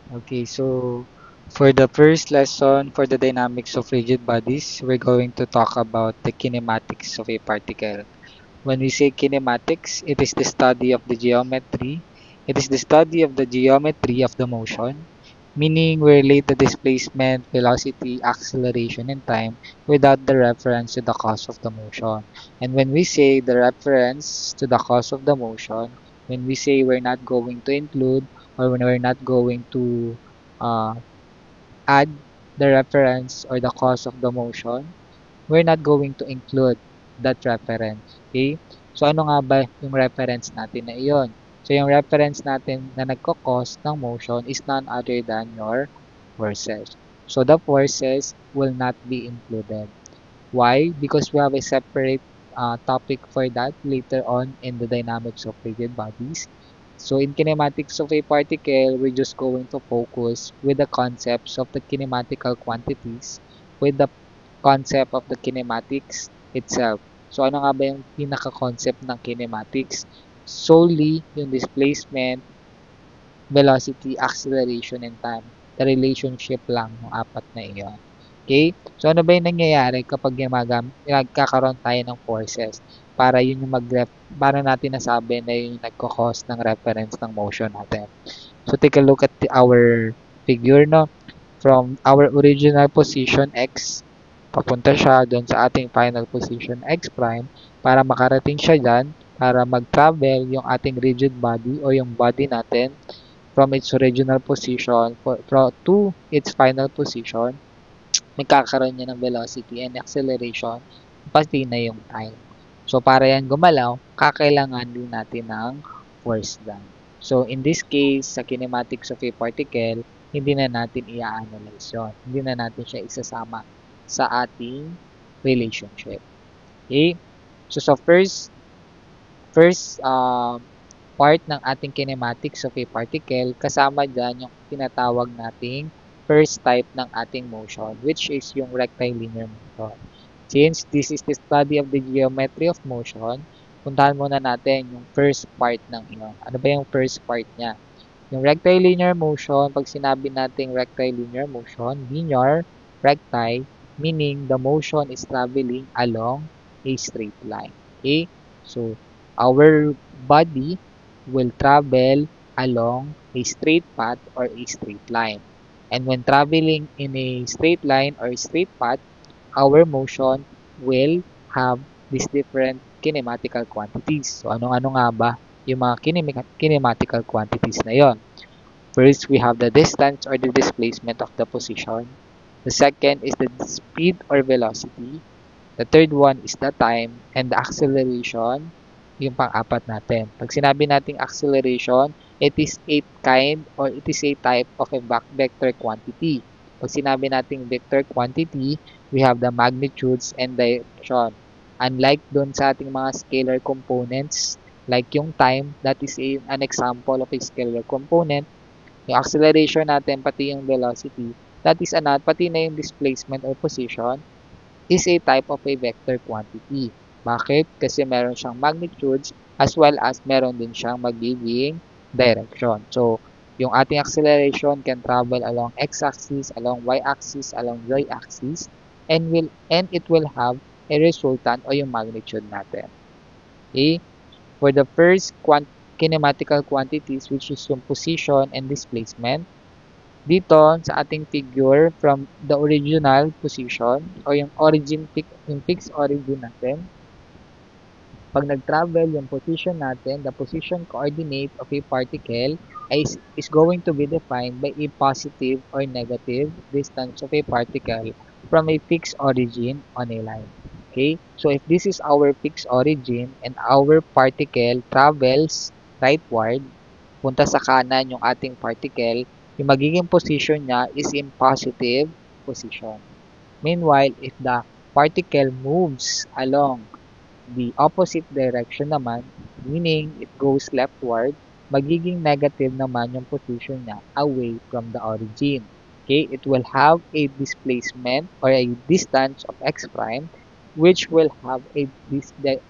Okay, so for the first lesson for the dynamics of rigid bodies, we're going to talk about the kinematics of a particle. When we say kinematics, it is the study of the geometry. It is the study of the geometry of the motion, meaning we relate the displacement, velocity, acceleration, and time without the reference to the cause of the motion. And when we say the reference to the cause of the motion, when we say we're not going to include or when we're not going to uh, add the reference or the cause of the motion, we're not going to include that reference. Okay? So, ano nga ba yung reference natin na iyon? So, yung reference natin na nagko-cause ng motion is none other than your forces. So, the forces will not be included. Why? Because we have a separate topic for that later on in the dynamics of rigid bodies. So in kinematics of a particle, we're just going to focus with the concepts of the kinematical quantities, with the concept of the kinematics itself. So ano nga ba yung pinaka-concept ng kinematics? Solely yung displacement, velocity, acceleration, and time. The relationship lang ng apat na iyon. Okay? So, ano ba yung nangyayari kapag nagkakaroon tayo ng forces? Para yun yung para natin nasabi na yun yung nagko-cause ng reference ng motion natin. So, take a look at our figure, no? From our original position x, papunta siya doon sa ating final position x prime para makarating siya dyan, para mag-travel yung ating rigid body o yung body natin from its original position to its final position, magkakaroon niya ng velocity and acceleration, pati na yung time. So, para yan gumalaw, kakailangan din natin ng force done. So, in this case, sa kinematics of a particle, hindi na natin i-analyze yun. Hindi na natin siya isasama sa ating relationship. Okay? So, sa first part ng ating kinematics of a particle, kasama dyan yung tinatawag nating first type ng ating motion, which is yung rectilinear motion. Since this is the study of the geometry of motion, puntahan muna natin yung first part ng iyon. Ano ba yung first part niya? Yung rectilinear motion, pag sinabi nating rectilinear motion, linear, recti, meaning the motion is traveling along a straight line. Okay? So, our body will travel along a straight path or a straight line. And when traveling in a straight line or straight path, our motion will have these different kinematical quantities. So, anong-ano nga ba yung mga kinematical quantities na yon? First, we have the distance or the displacement of the position. The second is the speed or velocity. The third one is the time and the acceleration, yung pang-apat natin. Pag sinabi nating acceleration, it is a kind or it is a type of a vector quantity. Pag sinabi nating vector quantity, we have the magnitudes and direction. Unlike doon sa ating mga scalar components, like yung time, that is an example of a scalar component. Yung acceleration natin, pati yung velocity, that is another, pati na yung displacement or position, is a type of a vector quantity. Bakit? Kasi meron siyang magnitudes as well as meron din siyang magiging direction. So, yung ating acceleration can travel along x-axis, along y-axis, along z-axis, and it will have a resultant o yung magnitude natin. Okay? For the first kinematical quantities, which is yung position and displacement, dito sa ating figure from the original position o yung yung fixed origin natin, pag nag-travel yung position natin, the position coordinate of a particle is going to be defined by a positive or negative distance of a particle from a fixed origin on a line. Okay? So if this is our fixed origin and our particle travels rightward, punta sa kanan yung ating particle, yung magiging position niya is in positive position. Meanwhile, if the particle moves along the opposite direction naman, meaning it goes leftward, magiging negative naman yung position niya away from the origin. Okay, it will have a displacement or a distance of x prime which will have a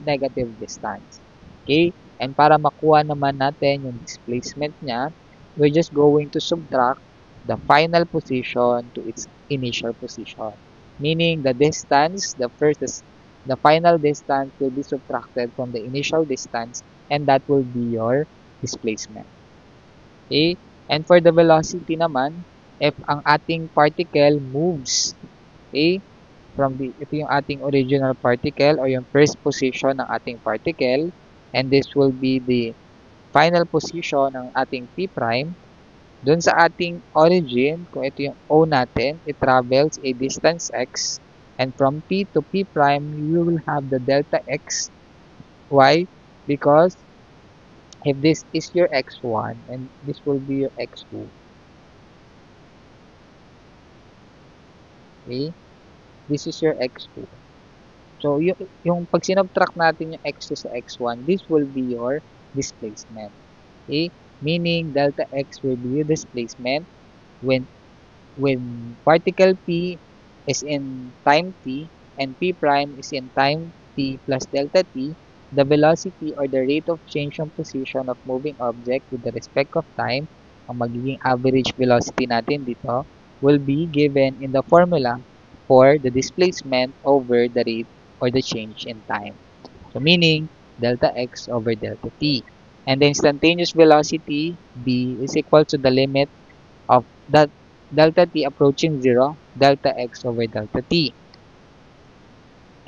negative distance. Okay, and para makuha naman natin yung displacement niya, we're just going to subtract the final position to its initial position. Meaning the distance, the final distance will be subtracted from the initial distance, and that will be your displacement. Okay? And for the velocity naman, if ang ating particle moves, okay, ito yung ating original particle or yung first position ng ating particle, and this will be the final position ng ating P prime. Doon sa ating origin, kung ito yung O natin, it travels a distance x, and from P to P prime, you will have the delta x. Why? Because if this is your x1 and this will be your x2, okay, this is your x2. So, yung pag sinubtract natin yung x2 sa x1, this will be your displacement. Okay? Meaning, delta x will be your displacement when particle P is in time t and P prime is in time t plus delta t, the velocity or the rate of change of position of moving object with the respect of time, ang magiging average velocity natin dito, will be given in the formula for the displacement over the rate or the change in time. So meaning, delta x over delta t. And the instantaneous velocity, b, is equal to the limit of that delta t approaching 0, delta x over delta t.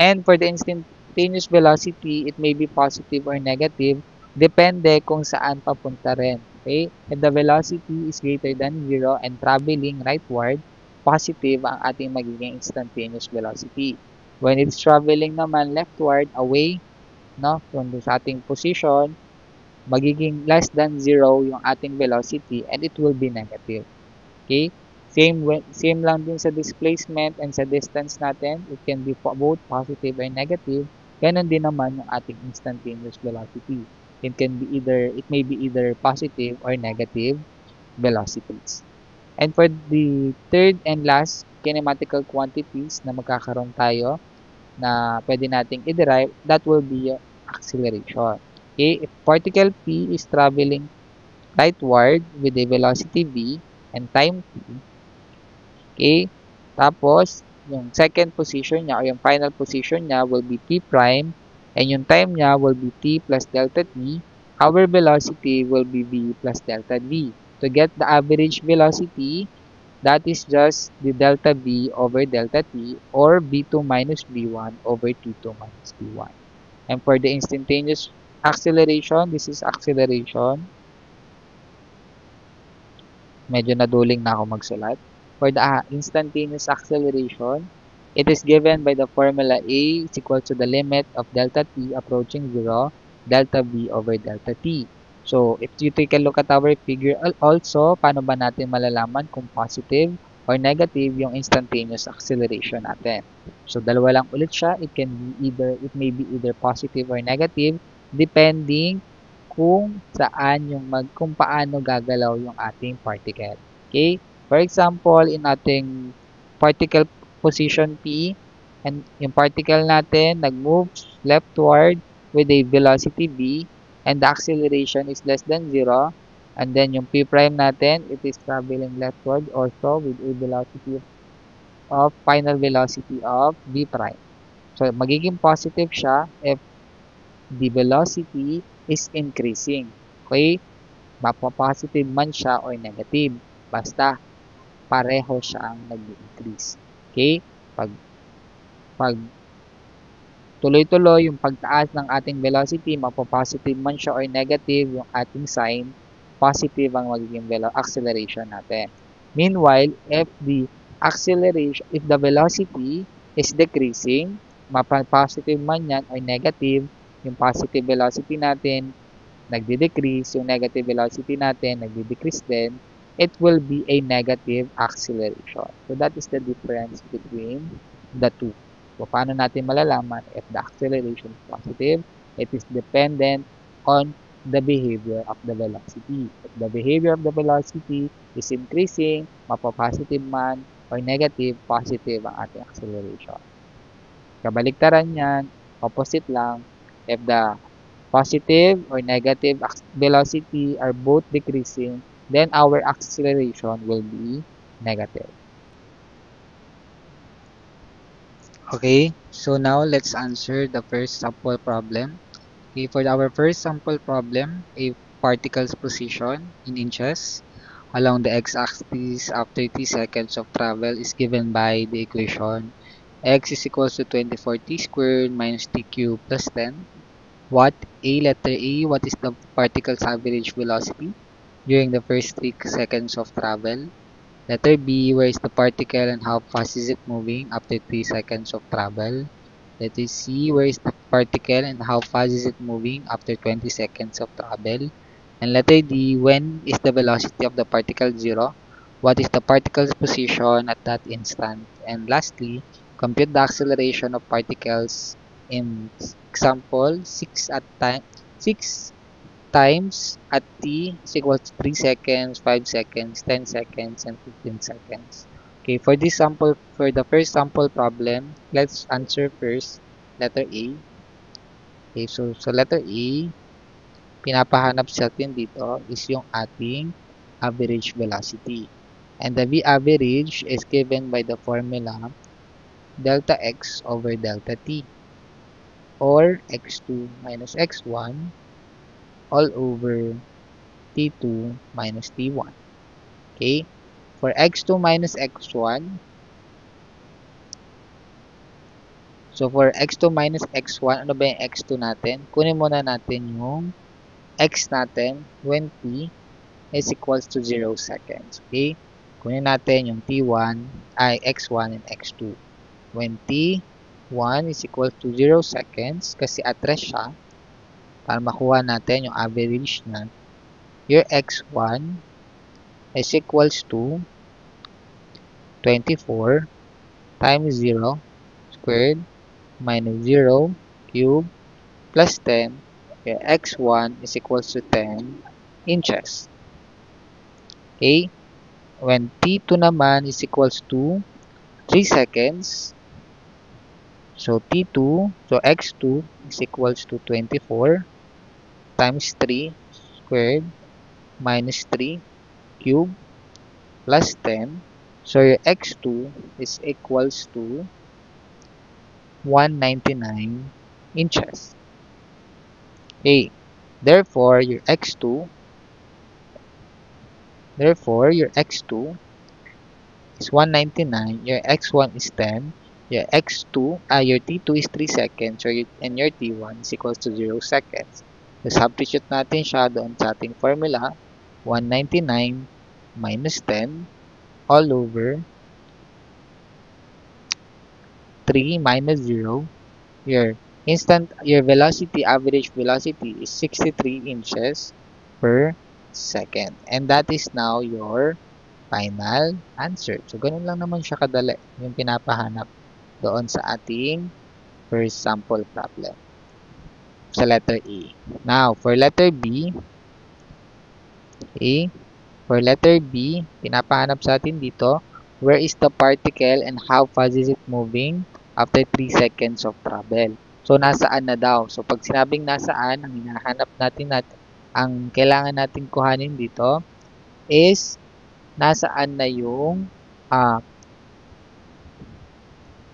And for the instantaneous velocity, it may be positive or negative, depende kung saan papunta rin. Okay? If the velocity is greater than 0 and traveling rightward, positive ang ating magiging instantaneous velocity. When it's traveling naman leftward, away, no, from sa ating position, magiging less than 0 yung ating velocity and it will be negative. Okay? Same lang din sa displacement and sa distance natin. It can be both positive or negative. Ganon din naman yung ating instantaneous velocity. It may be either positive or negative velocities. And for the third and last kinematical quantities na magkakaroon tayo na pwede nating i-derive, that will be acceleration. Okay? If particle P is traveling rightward with a velocity v and time t, okay? Tapos, yung second position niya or yung final position niya will be P prime and yung time niya will be T plus delta T. Our velocity will be V plus delta V. To get the average velocity, that is just the delta V over delta T or V2 minus V1 over T2 minus V1. And for the instantaneous acceleration, this is acceleration. Medyo naduling na ako magsulat. For the instantaneous acceleration, it is given by the formula A is equal to the limit of delta t approaching 0, delta v over delta t. So, if you take a look at our figure also, paano ba natin malalaman kung positive or negative yung instantaneous acceleration natin? So, dalawa lang ulit siya. It may be either positive or negative depending kung paano gagalaw yung ating particle. Okay? For example, in ating particle position P, and yung particle natin nag-move leftward with a velocity v, and the acceleration is less than 0, and then yung P prime natin, it is traveling leftward also with a velocity of final velocity of v prime. So, magiging positive siya if the velocity is increasing. Okay? Mapapositive man siya or negative. Basta, pareho siyang nag-increase. Okay? Pag tuloy-tuloy yung pagtaas ng ating velocity, mapapositive man siya or negative yung ating sign, positive ang magiging acceleration natin. Meanwhile, if the velocity is decreasing, mapapositive man yan or negative, yung positive velocity natin nagde-decrease, yung negative velocity natin nagde-decrease din, it will be a negative acceleration. So, that is the difference between the two. So, paano natin malalaman if the acceleration is positive? It is dependent on the behavior of the velocity. If the behavior of the velocity is increasing, mapapositive man or negative, positive ang ating acceleration. Kabaliktaran yan, opposite lang, if the positive or negative velocity are both decreasing, then our acceleration will be negative. Okay, so now let's answer the first sample problem. Okay, for our first sample problem, a particle's position in inches along the x-axis after t seconds of travel is given by the equation x is equals to 24 t squared minus t cubed plus 10. Letter A, what is the particle's average velocity during the first 3 seconds of travel? Letter B, where is the particle and how fast is it moving after 3 seconds of travel? Letter C, where is the particle and how fast is it moving after 20 seconds of travel? And letter D, when is the velocity of the particle 0? What is the particle's position at that instant? And lastly, compute the acceleration of particles in example 6 times at t is equal to 3 seconds, 5 seconds, 10 seconds, and 15 seconds. Okay, for the first sample problem, let's answer first letter A. Okay, so letter A, pinapahanap sa atin dito is yung ating average velocity. And the V average is given by the formula delta x over delta t, or x2 minus x1 all over t2 minus t1. Okay? For x2 minus x1, so for x2 minus x1, ano ba yung x2 natin? Kunin muna natin yung x natin when t is equals to 0 seconds. Okay? Kunin natin yung t1, x1 and x2. When t1 is equals to 0 seconds, kasi at rest siya, para makuha natin yung average na, your x1 is equals to 24 times 0 squared minus 0 cubed plus 10. Okay, x1 is equals to 10 inches. Okay? When t2 naman is equals to 3 seconds, so t2, so x2 is equals to 24 times 3 squared minus 3 cubed plus 10. So your x2 is equals to 199 inches. Okay, therefore your x2 is 199, your x1 is 10, your your t2 is 3 seconds, and your t1 is equals to 0 seconds. So substitute natin siya doon sa ating formula, 199 minus 10 all over 3 minus 0, your average velocity is 63 inches per second. And that is now your final answer. So, ganun lang naman siya kadali yung pinapahanap doon sa ating first sample problem sa letter A. Now, for letter B, pinapahanap sa atin dito, where is the particle and how fast is it moving after 3 seconds of travel? So, nasaan na daw? So, pag sinabing nasaan, ang kailangan natin kuhanin dito is nasaan na yung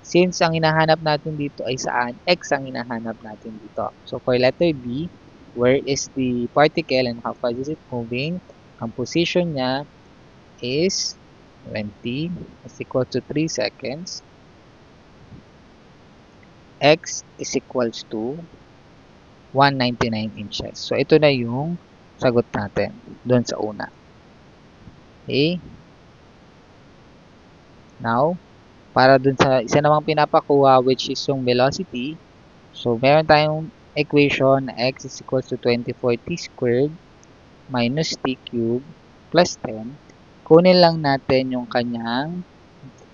since ang hinahanap natin dito ay saan, x ang hinahanap natin dito. So, for letter B, where is the particle and how fast is it moving? Ang position niya is when t is equal to 3 seconds, x is equals to 199 inches. So, ito na yung sagot natin doon sa una. Okay? Now, para dun sa isa namang pinapakuha which is yung velocity, so meron tayong equation na x is equals to 24 t squared minus t cubed plus 10. Kunin lang natin yung kanyang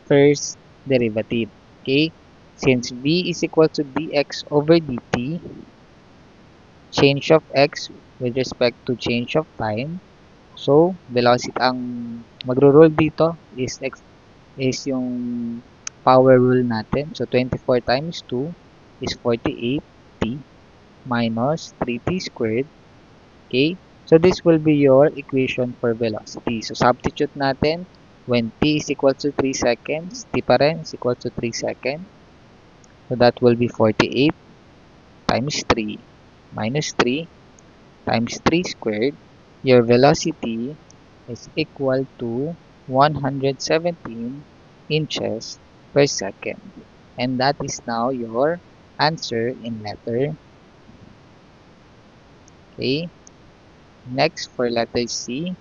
first derivative. Okay? Since v is equal to dx over dt, change of x with respect to change of time, so velocity ang magro-rule dito is yung power rule natin. So 24 times 2 is 48t minus 3t squared. Okay? So this will be your equation for velocity. So substitute natin when t is equal to 3 seconds, t pa rin is equal to 3 seconds. So that will be 48 times 3 minus 3 times 3 squared. Your velocity is equal to 117 inches per second. And that is now your answer in letter A. Next, for letter C,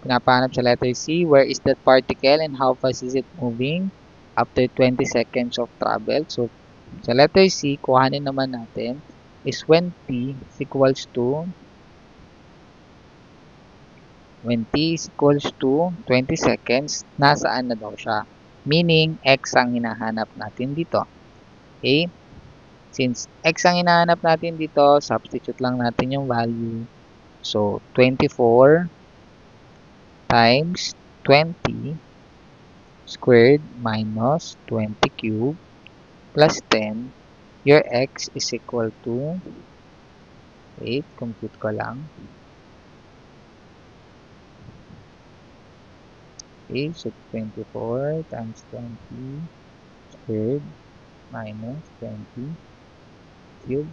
pinapahanap sa letter C, where is that particle and how fast is it moving after 20 seconds of travel? So, sa letter C, kuhanin naman natin is when t is equals to 20 seconds, nasaan na daw siya? Meaning, x ang hinahanap natin dito. Okay? Since x ang hinahanap natin dito, substitute lang natin yung value. So, 24 times 20 squared minus 20 cubed plus 10. Your x is equal to, wait, compute ko lang. Okay, so 24 times 20 squared minus 20 cubed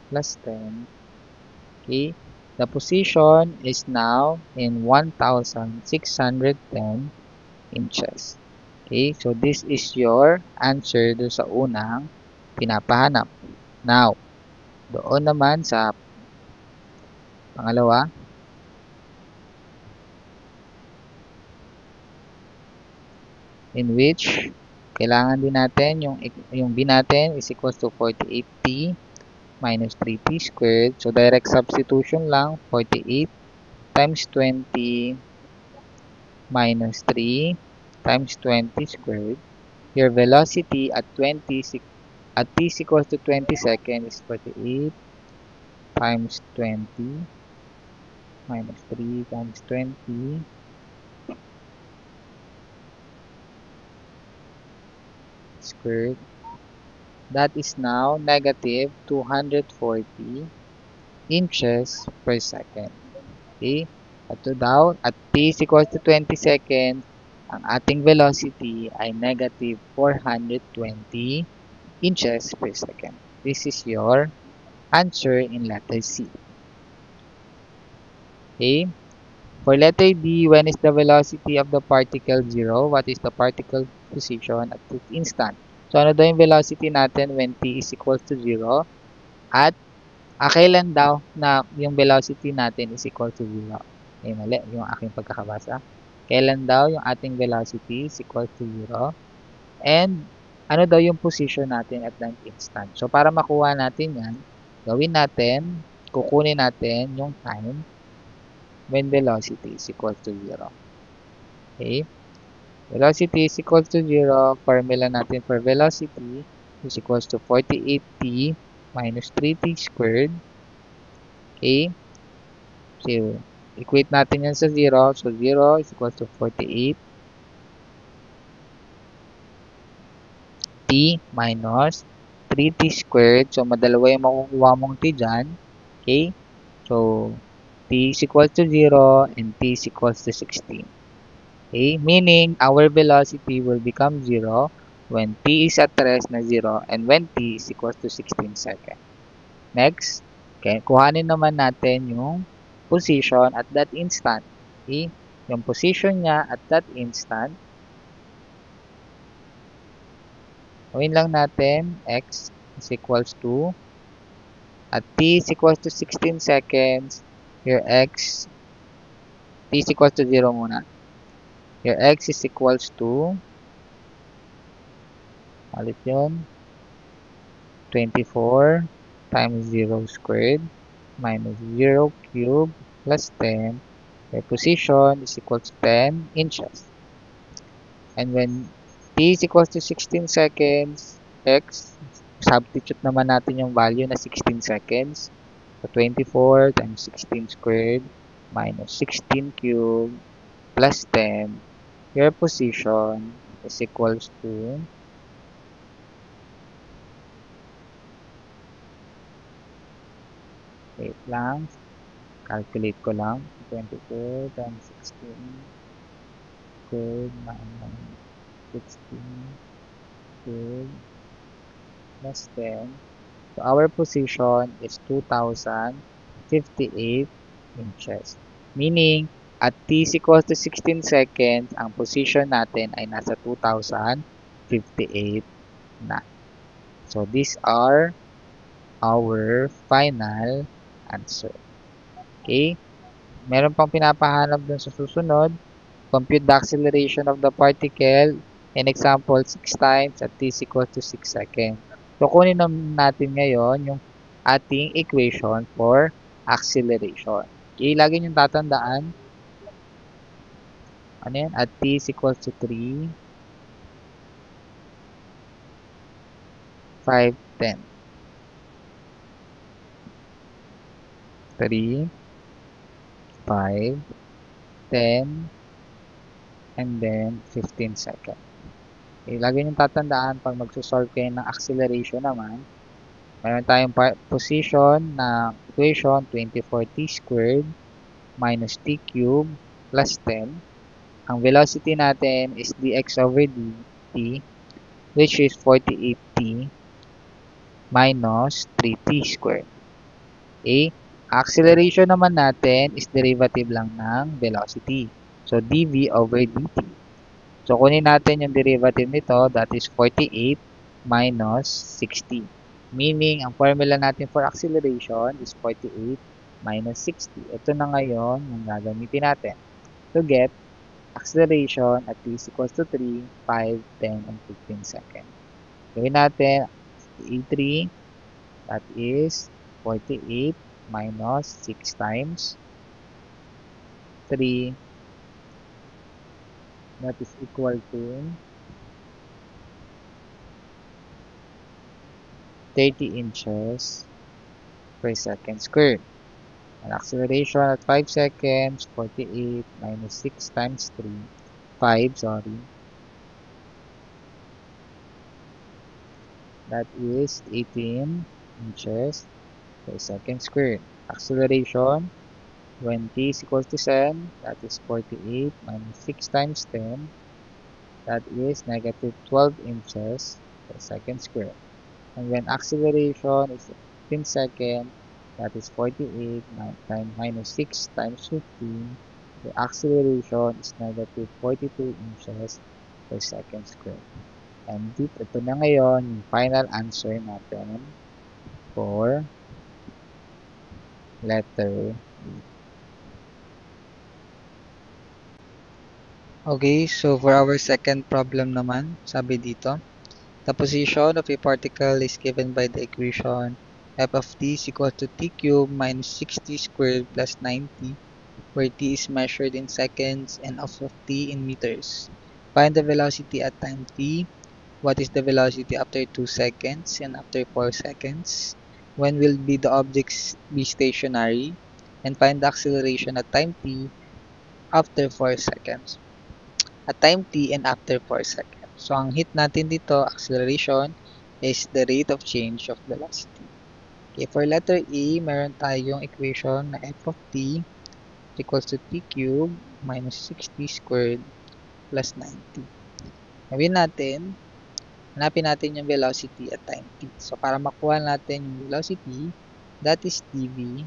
plus 10. Okay, the position is now in 1,610 inches. Okay, so this is your answer do sa unang pinapahanap. Now, doon naman sa pangalawa, in which kailangan din natin yung b natin is equals to 48t minus 3t squared. So, direct substitution lang, 48 times 20 minus 3 times 20 squared. Your velocity at t is equals to 20 seconds is 48 times 20 minus 3 times 20 squared. That is now negative 240 inches per second. Okay? At ito daw, at t is equals to 20 seconds, ang ating velocity ay negative 420 inches per second. This is your answer in letter C. Okay? For letter D, when is the velocity of the particle 0? What is the particle position at this instant? So, ano daw yung velocity natin when t is equals to 0? At kailan daw na yung velocity natin is equal to 0? Eh, mali yung aking pagkakabasa. Kailan daw yung ating velocity is equal to 0? And ano daw yung position natin at that instant? So, para makuha natin yan, gawin natin, kukunin natin yung time when velocity is equal to 0. Okay? Velocity is equal to 0. Formula natin for velocity is equals to 48t minus 3t squared. Okay? So, equate natin yan sa 0. So, 0 is equal to 48 t minus 3t squared. So, madalawa yung makukuha mong t dyan. Okay? So, t is equal to 0 and t is equals to 16. Okay? Meaning, our velocity will become 0 when t is at rest na 0 and when t is equals to 16 seconds. Next, okay, kuhanin naman natin yung position at that instant. Okay? Yung position niya at that instant, gawin lang natin x is equals to, at t is equals to 16 seconds, your x, t is equals to 0 muna. Your x is equals to, ulit yun, 24 times 0 squared minus 0 cubed plus 10. Your position is equal to 10 inches. And when t is equals to 16 seconds, x, substitute naman natin yung value na 16 seconds. So, 24 times 16 squared minus 16 cubed plus 10. Your position is equals to Wait lang. Calculate ko lang. 24 times 16 squared minus 16 squared plus 10. So our position is 2,058 inches. Meaning, at t is equal to 16 seconds, ang position natin ay nasa 2,058 na. So these are our final answer. Okay? Meron pang pinapahanap dun sa susunod. Compute the acceleration of the particle in example 6 times at t is equal to 6 seconds. So, kunin natin ngayon yung ating equation for acceleration. Okay, lagi nyo tatandaan, ano yan? At t is equal to 3, 5, 10. 3, 5, 10, and then 15 seconds. Okay, lagi nyo tatandaan pag magsusolve kayo ng acceleration naman, meron tayong position na equation 24t squared minus t cubed plus 10. Ang velocity natin is dx over dt, which is 48t minus 3t squared. Okay? Acceleration naman natin is derivative lang ng velocity. So, dv over dt. So, kunin natin yung derivative nito, that is 48 minus 60. Meaning, ang formula natin for acceleration is 48 minus 60. Ito na ngayon yung gagamitin natin to get acceleration at t is equals to 3, 5, 10, and 15 seconds. Gawin natin A3, that is 48 minus 6 times 3, that is equal to 30 inches per second squared. And acceleration at 5 seconds, 48 minus 6 times 3, 5, sorry. That is 18 inches per second squared. Acceleration, when t is equal to 10, that is 48 minus 6 times 10, that is negative 12 inches per second squared. And when acceleration is 15 seconds, that is 48 minus 6 times 15, the acceleration is negative 42 inches per second squared. And ito na ngayon yung final answer natin for letter B. Okay, so for our second problem naman, sabi dito, the position of a particle is given by the equation f of t is equal to t cubed minus 6t squared plus 9t, where t is measured in seconds and f of t in meters. Find the velocity at time t. What is the velocity after 2 seconds and after 4 seconds? When will the objects be stationary? And find the acceleration at time t after 4 seconds. At time t and after 4 seconds. So, ang hit natin dito, acceleration, is the rate of change of velocity. Okay, for letter E, meron tayong equation na f of t equals to t cubed minus 6t squared plus 9t. Gawin natin, hanapin natin yung velocity at time t. So, para makuha natin yung velocity, that is dv,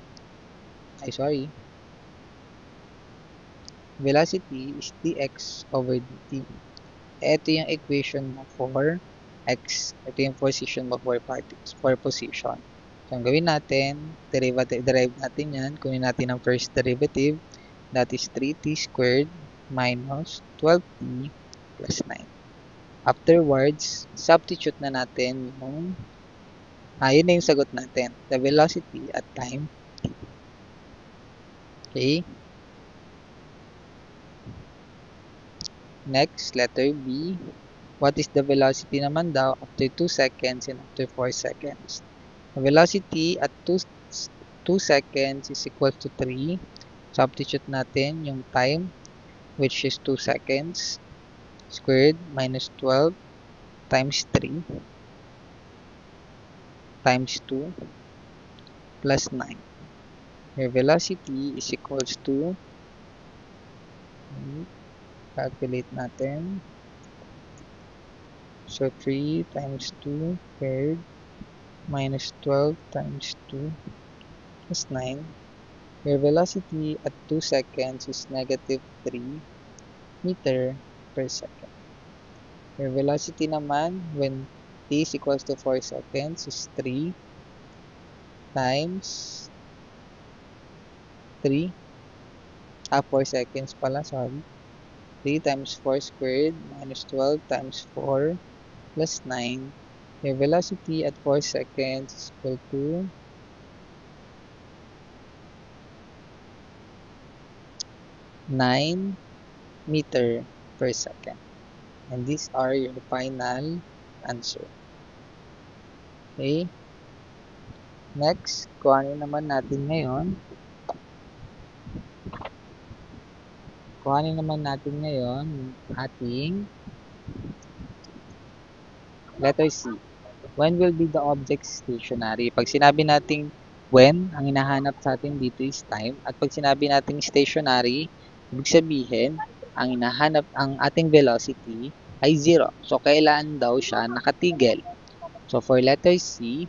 velocity is dx over dt. Ito yung equation mo for x. Ito yung position mo for particles, for position. So, ang gawin natin, derive natin yan. Kunin natin ang first derivative. That is 3t squared minus 12t plus 9. Afterwards, substitute na natin yung yun na yung sagot natin. The velocity at time t. Okay? Next, letter B. What is the velocity naman daw after 2 seconds and after 4 seconds? The velocity at 2 seconds is equal to 3. Substitute natin yung time, which is 2 seconds, squared minus 12 times 3 times 2 plus 9. Your velocity is equals to, calculate natin. So 3 times 2 squared minus 12 times 2 is 9. Your velocity at 2 seconds is negative 3 meter per second. Your velocity naman when t is equals to 4 seconds is 3 times 3. 4 seconds pala, sorry. 3 times 4 squared minus 12 times 4 plus 9. Your velocity at 4 seconds is equal to 9 meter per second. And these are your final answer. Okay? Next, kuhanin naman natin ngayon yung ating letter C. When will be the object stationary? Pag sinabi nating when, ang hinahanap sa atin dito is time. At pag sinabi nating stationary, ibig sabihin, ang ating velocity ay 0. So, kailan daw siya nakatigil? So, for letter C,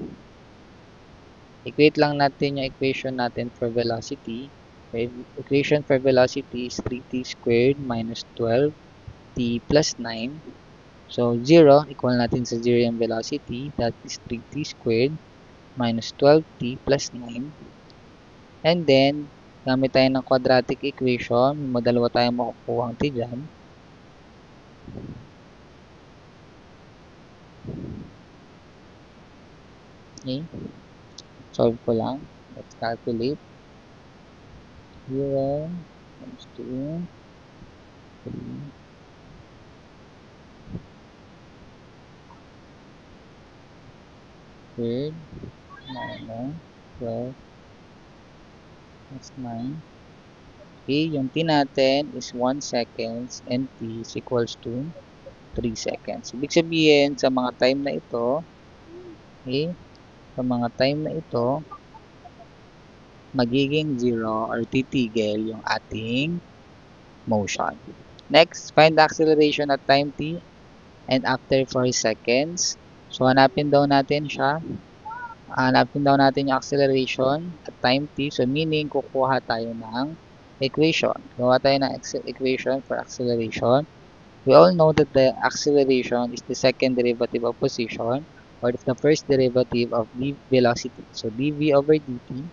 equate lang natin yung equation natin for velocity. Okay, equation for velocity is 3t squared minus 12t plus 9. So, 0, equal natin sa 0 yung velocity. That is 3t squared minus 12t plus 9. And then, gamit tayo ng quadratic equation. Madalawa tayong makukuha ang t dyan. Okay. Solve ko lang. Let's calculate. 0 times 2, 3, squared minus 12 plus 9. Okay, yung t natin is 1 seconds and t is equals to 3 seconds. Ibig sabihin, sa mga time na ito, okay, magiging 0 or titigil yung ating motion. Next, find the acceleration at time t and after 4 seconds. So, hanapin daw natin yung acceleration at time t. So, meaning, kukuha tayo ng equation. Gawa tayo ng equation for acceleration. We all know that the acceleration is the second derivative of position or the first derivative of the velocity. So, dv over dt.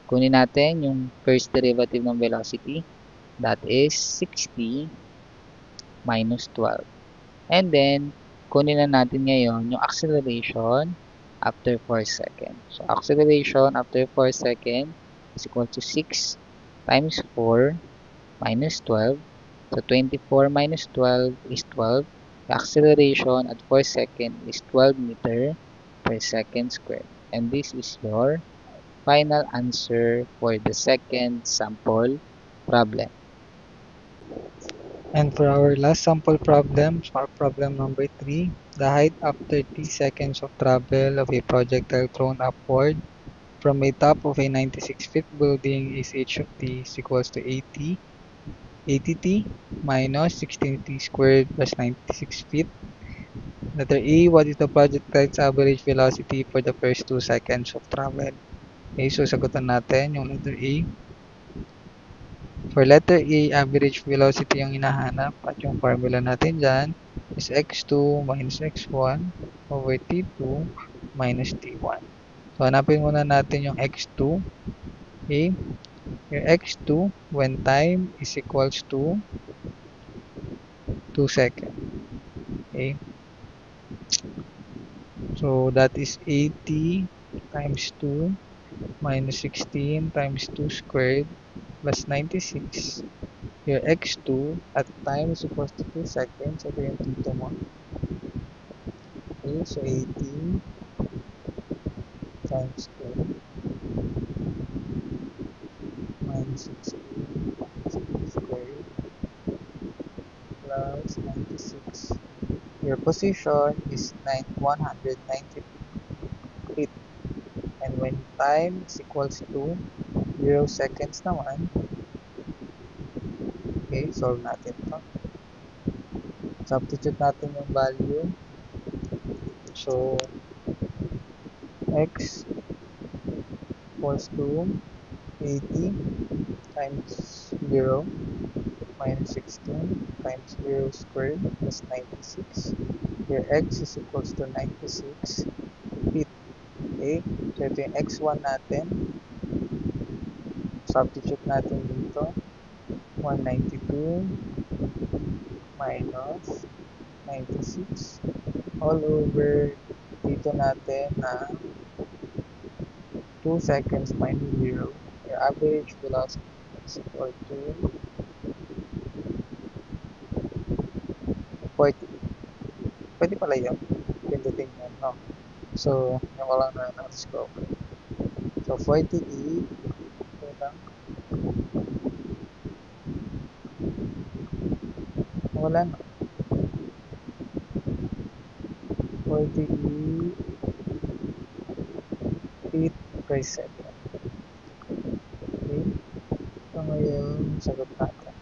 Kunin natin yung first derivative ng velocity. That is 60 minus 12. And then, kunin na natin ngayon yung acceleration after 4 seconds. So, acceleration after 4 seconds is equal to 6 times 4 minus 12. So, 24 minus 12 is 12. The acceleration at 4 seconds is 12 meter per second squared. And this is your final answer for the second sample problem. And for our last sample problem, problem number 3, the height after 3 seconds of travel of a projectile thrown upward from a top of a 96-feet building is h of t is equals to 80t minus 16t squared plus 96 feet. Letter A, what is the projectile's average velocity for the first 2 seconds of travel? Okay, so sagutan natin yung letter A. For letter A, average velocity yung hinahanap at yung formula natin dyan is x2 minus x1 over t2 minus t1. So, hanapin muna natin yung x2. Okay? Yung x2 when time is equals to 2 seconds. Okay? So, that is 80 times 2 minus 16 times 2 squared plus 96. Your x2 at time is equals to 2 seconds. Ito yung t2 mo. Okay, so 80 times 2 minus 16 times 2 squared plus 96. Your position is 190 feet. And when time is equals to 0 seconds naman. Okay, solve natin to. Substitute natin yung value. So, x equals to 80 times 0 minus 16 times 0 squared plus 96. Here, x is equals to 96 feet. Okay, so ito yung x1 natin. Substitute natin dito. 192 minus 96 all over dito natin na 2 seconds minus 0. Your average velocity is equal to 40. Pwede pala yun. Pindutin yun, no? So, yung walang na scope. So, 40e, ito lang. Wala na. 40e feet per second. Okay? So, ngayon, sagot natin.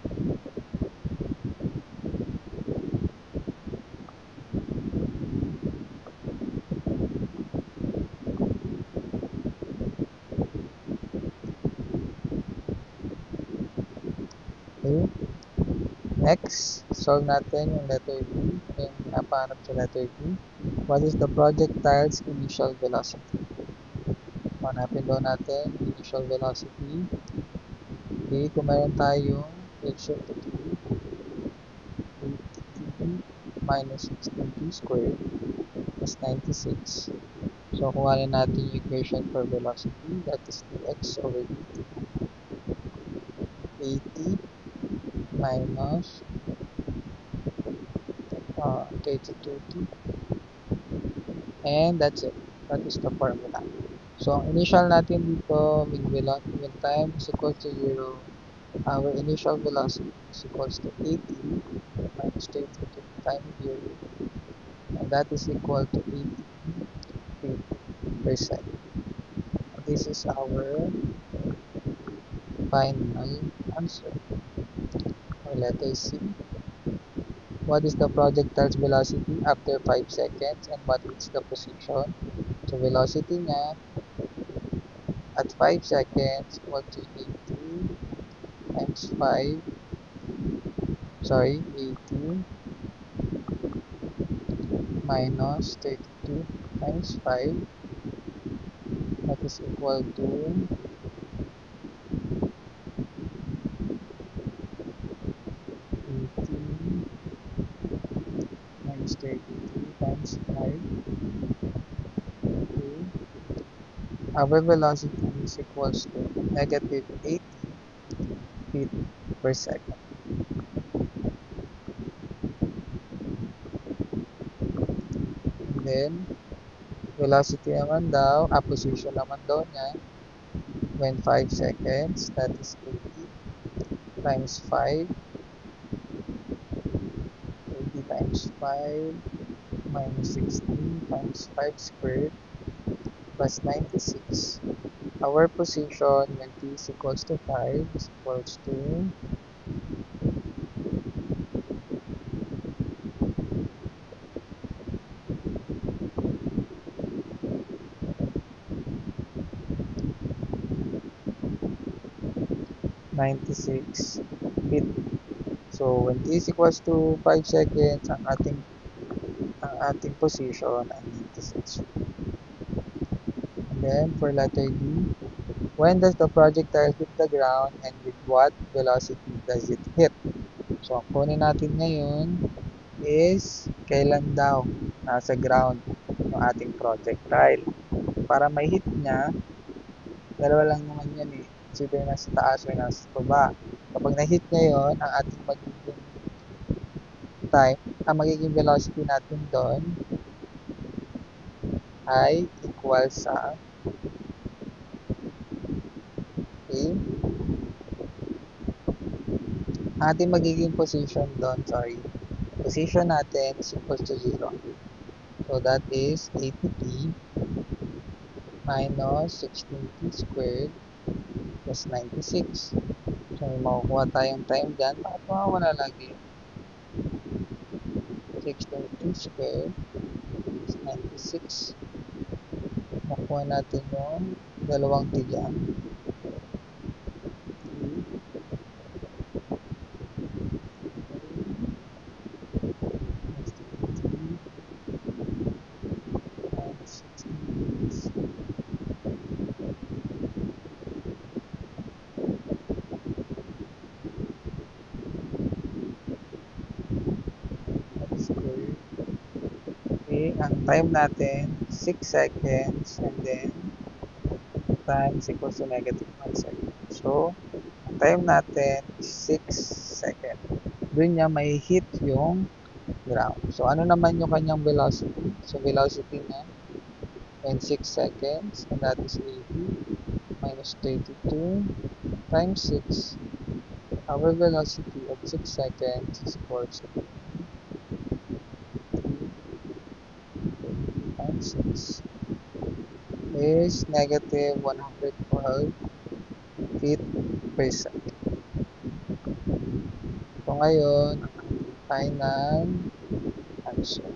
Okay? Next, solve natin yung letter B, yung napanap sa letter B. What is the projectile's initial velocity? Hanapin daw natin initial velocity. Okay, kung meron tayong ratio to 80t minus 16t squared plus 96. So, kuhanin natin yung equation for velocity. That is dx over dt. 80 minus 32t. And that's it. That is the formula. So, ang initial natin dito, mean time is equal to 0. Our initial velocity is equals to 80 minus 32 times 0. And that is equal to 80 feet per second. This is our final answer. Or letter C. What is the projectile's velocity after 5 seconds and what is the position? So, velocity niya at 5 seconds equal to 80 times 5. Sorry, 80 minus 32 times 5. That is equal to 80 minus 32 times 5. Okay. Our velocity is equals to negative 80 feet per second. And then, velocity naman daw, position naman daw niya, when 5 seconds, that is 80 times 5. 80 times 5 minus 16 times 5 squared plus 96. Our position when t is equals to 5 is equals to 96 feet. So, when t is equals to 5 seconds, ang ating position ay 96 feet. And then, for letter D, when does the projectile hit the ground and with what velocity does it hit? So, ang kunin natin ngayon is kailan daw nasa ground yung ating projectile. Para may hit niya, dalawa lang naman yan eh. Either nasa taas o nasa baba. Kapag na-hit niya yun, ang ating magiging time, ang magiging velocity natin doon ay equal sa okay, ating magiging position doon, position natin is equal to 0. So that is 80t minus 16t squared plus 96. So, may makukuha tayong time dyan. Bakit mawawala lagi? 6.2 square is 96. Makuha natin yung dalawang t dyan. Okay, ang time natin 6 seconds and then time is equals to negative 1 second. So, ang time natin is 6 seconds. Doon niya may hit yung ground. So, ano naman yung kanyang velocity? So, velocity niya in 6 seconds, and that is 80 minus 32 times 6. Our velocity at 6 seconds is equals to 3 times 6 is negative 112 feet per second. So, ngayon, ang final answer.